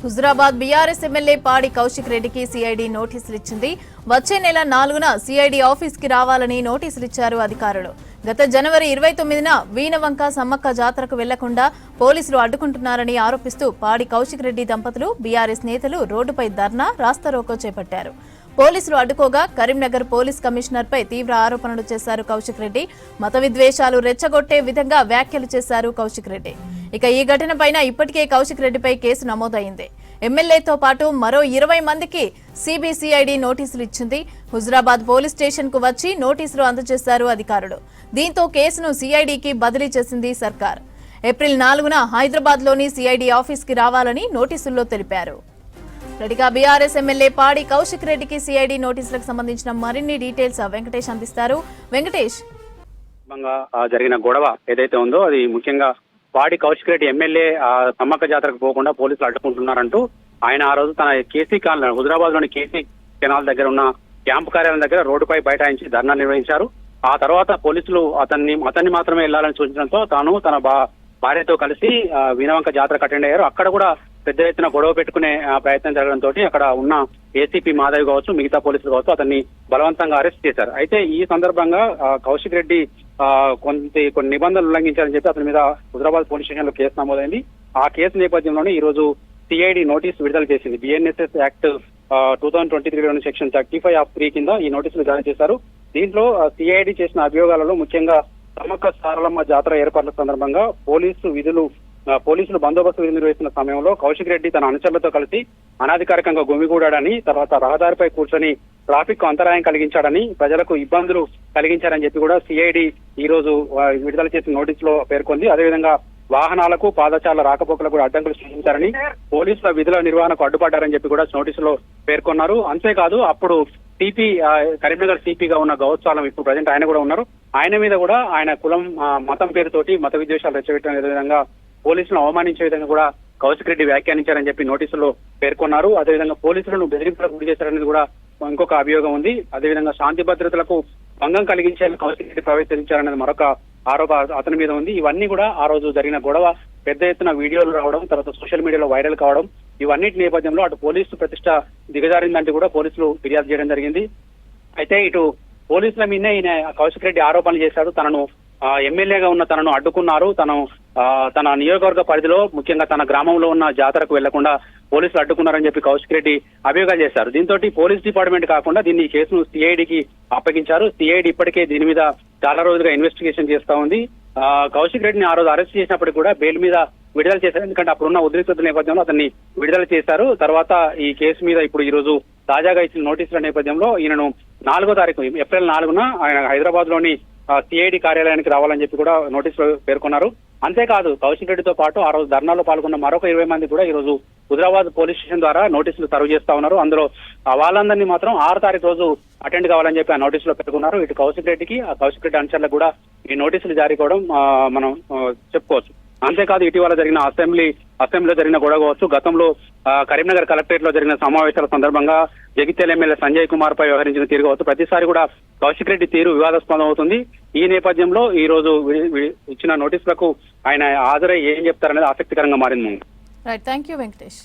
Huzurabad BRS MLA పాడి కౌశిక్ రెడ్డికి CID నోటీసులు ఇచ్చింది. వచ్చే నెల 4న సిఐడి ఆఫీస్ కి రావాలని నోటీసులు ఇచ్చారు అధికారులు. గత జనవరి 29న వీణవంక సమ్మక్క జాతరకు వెళ్లకుండా పోలీసులు అడ్డుకుంటున్నారని ఆరోపిస్తూ పాడి కౌశిక్ రెడ్డి దంపతులు బీఆర్ఎస్ నేతలు రోడ్డుపై ధర్నా రాస్తారోకో చేపట్టారు. పోలీసులు అడ్డుకోగా కరీంనగర్ పోలీస్ కమిషనర్ పై తీవ్ర ఆరోపణలు చేశారు కౌశిక్ రెడ్డి. మత విద్వేషాలు రెచ్చగొట్టే విధంగా వ్యాఖ్యలు చేశారు కౌశిక్ రెడ్డి. ఇక ఈ ఘటనపైన ఇప్పటికే కౌశిక్ రెడ్డిపై కేసు నమోదైంది. ఎమ్మెల్యేతో పాటు మరో 20 మందికి సిబిసిఐడి నోటీసులు ఇచ్చింది. హుజురాబాద్ పోలీస్ స్టేషన్ కు వచ్చి నోటీసులు అందజేశారు అధికారులు. దీంతో కేసును సిఐడికి బదిలీ చేసింది సర్కార్. ఏప్రిల్ 4న హైదరాబాద్ లోని సిఐడి ఆఫీస్ కి రావాలని నోటీసుల్లో తెలిపారు. రెడ్డిగా బీఆర్ఎస్ ఎమ్మెల్యే పాడి కౌశిక్ రెడ్డికి సిఐడి నోటీసులకు సంబంధించిన మరిన్ని డీటెయిల్స్ వెంకటేష్ అందిస్తారు. వెంకటేష్, జరిగిన గొడవ ఏదైతే ఉందో అది ముఖ్యంగా పాడి కౌశిక్ రెడ్డి ఎమ్మెల్యే సమ్మక్క జాతరకు పోకుండా పోలీసులు అడ్డుకుంటున్నారంటూ ఆయన ఆ రోజు తన కేసీ కాలనీ హుజురాబాద్ లోని కేసీ కెనాల్ దగ్గర ఉన్న క్యాంపు కార్యాలయం దగ్గర రోడ్డుపై బైఠాయించి ధర్నా నిర్వహించారు. ఆ తర్వాత పోలీసులు అతన్ని మాత్రమే వెళ్లాలని సూచించడంతో తాను తన భార్యతో కలిసి వీణవంక జాతరకు అటెండ్ అయ్యారు. అక్కడ కూడా పెద్ద ఎత్తున గొడవ పెట్టుకునే ప్రయత్నం జరగడంతో అక్కడ ఉన్న ఏసీపీ మాధవ్ కావచ్చు, మిగతా పోలీసులు కావచ్చు అతన్ని బలవంతంగా అరెస్ట్ చేశారు. అయితే ఈ సందర్భంగా కౌశిక్ రెడ్డి కొన్ని నిబంధనలు ఉల్లంఘించారని చెప్పి అతని మీద హుజురాబాద్ పోలీస్ స్టేషన్ లో కేసు నమోదైంది. ఆ కేసు నేపథ్యంలోనే ఈ రోజు సిఐడి నోటీసు విడుదల చేసింది. బిఎన్ఎస్ఎస్ యాక్ట్ 2023 సెక్షన్ 35(3) కింద ఈ నోటీసులు జారీ చేశారు. దీంట్లో సిఐడి చేసిన అభియోగాలలో ముఖ్యంగా సమ్మక్క సారలమ్మ జాతర ఏర్పాట్ల సందర్భంగా పోలీసులు బందోబస్తు విధులు నిర్వహిస్తున్న సమయంలో కౌశిక్ రెడ్డి తన అనుచరులతో కలిసి అనాధికారికంగా గుమిగూడాడని, తర్వాత రహదారిపై కూర్చొని ట్రాఫిక్ అంతరాయం కలిగించాడని, ప్రజలకు ఇబ్బందులు కలిగించారని చెప్పి కూడా సిఐడి ఈ రోజు విడుదల చేసిన నోటీసులో పేర్కొంది. అదేవిధంగా వాహనాలకు పాదచారుల రాకపోకలకు కూడా అడ్డంకులు సృష్టించారని, పోలీసుల విధుల నిర్వహణకు అడ్డుపడ్డారని చెప్పి కూడా నోటీసులో పేర్కొన్నారు. అంతేకాదు అప్పుడు సిపి కరీంనగర్ సిపిగా ఉన్న గౌత్సాలం ఇప్పుడు ప్రజెంట్ ఆయన కూడా ఉన్నారు. ఆయన మీద కూడా ఆయన కులం మతం పేరుతోటి మత విద్వేషాలు రెచ్చగొట్టిన విధంగా పోలీసులను అవమానించే విధంగా కూడా కౌశిక్ రెడ్డి వ్యాఖ్యానించారని చెప్పి నోటీసులో పేర్కొన్నారు. అదేవిధంగా పోలీసులను బెదిరింపులకు గురి చేశారనేది కూడా ఇంకొక అభియోగం ఉంది. అదేవిధంగా శాంతి భద్రతలకు భంగం కలిగించేలా కౌశిక్ రెడ్డి ప్రవేశించారనేది మరొక ఆరోపణ అతని మీద ఉంది. ఇవన్నీ కూడా ఆ రోజు జరిగిన గొడవ పెద్ద ఎత్తున వీడియోలు రావడం, తర్వాత సోషల్ మీడియాలో వైరల్ కావడం, ఇవన్నిటి నేపథ్యంలో అటు పోలీసు ప్రతిష్ట దిగజారిందంటే కూడా పోలీసులు ఫిర్యాదు చేయడం జరిగింది. అయితే ఇటు పోలీసుల మీదనే ఈయన కౌశిక్ రెడ్డి ఆరోపణలు చేశాడు. తనను ఎమ్మెల్యేగా ఉన్న తనను అడ్డుకున్నారు, తన నియోజకవర్గ పరిధిలో ముఖ్యంగా తన గ్రామంలో ఉన్న జాతరకు వెళ్లకుండా పోలీసులు అడ్డుకున్నారని చెప్పి కౌశిక్ రెడ్డి అభియోగాలు చేశారు. దీంతో పోలీస్ డిపార్ట్మెంట్ కాకుండా దీన్ని కేసును సిఐడికి అప్పగించారు. సిఐడి ఇప్పటికే దీని మీద చాలా రోజులుగా ఇన్వెస్టిగేషన్ చేస్తా ఉంది. కౌశిక్ రెడ్డిని ఆ రోజు అరెస్ట్ చేసినప్పటికీ కూడా బెయిల్ మీద విడుదల చేశారు. ఎందుకంటే అప్పుడున్న ఉద్రిక్తత నేపథ్యంలో అతన్ని విడుదల చేశారు. తర్వాత ఈ కేసు మీద ఇప్పుడు ఈ రోజు తాజాగా ఇచ్చిన నోటీసుల నేపథ్యంలో ఈయనను 4వ తారీఖు ఏప్రిల్ 4న ఆయన హైదరాబాద్ లోని సిఐడి కార్యాలయానికి రావాలని చెప్పి కూడా నోటీసులో పేర్కొన్నారు. అంతేకాదు కౌశిక్ రెడ్డితో పాటు ఆ రోజు ధర్నాలో పాల్గొన్న మరొక 20 మంది కూడా ఈ రోజు హుజురాబాద్ పోలీస్ స్టేషన్ ద్వారా నోటీసులు సర్వ్ చేస్తా ఉన్నారు. అందులో వాళ్ళందరినీ మాత్రం 6వ తారీఖు రోజు అటెండ్ కావాలని చెప్పి ఆ నోటీసులో పేర్కొన్నారు. ఇటు కౌశిక్ రెడ్డికి కౌశిక్ రెడ్డి అనుచరులకు కూడా ఈ నోటీసులు జారీ కావడం మనం చెప్పుకోవచ్చు. అంతేకాదు ఇటీవల జరిగిన అసెంబ్లీలో జరిగిన గొడవ కావచ్చు, గతంలో కరీంనగర్ కలెక్టరేట్ లో జరిగిన సమావేశాల సందర్భంగా జగిత్యాల ఎమ్మెల్యే సంజయ్ కుమార్ పై వ్యవహరించిన తీరు కావచ్చు, ప్రతిసారి కూడా కౌశిక్ రెడ్డి తీరు వివాదాస్పదం అవుతుంది. ఈ నేపథ్యంలో ఈ రోజు ఇచ్చిన నోటీసులకు ఆయన హాజరై ఏం చెప్తారనేది ఆసక్తికరంగా మారింది. Right, thank you Venkatesh.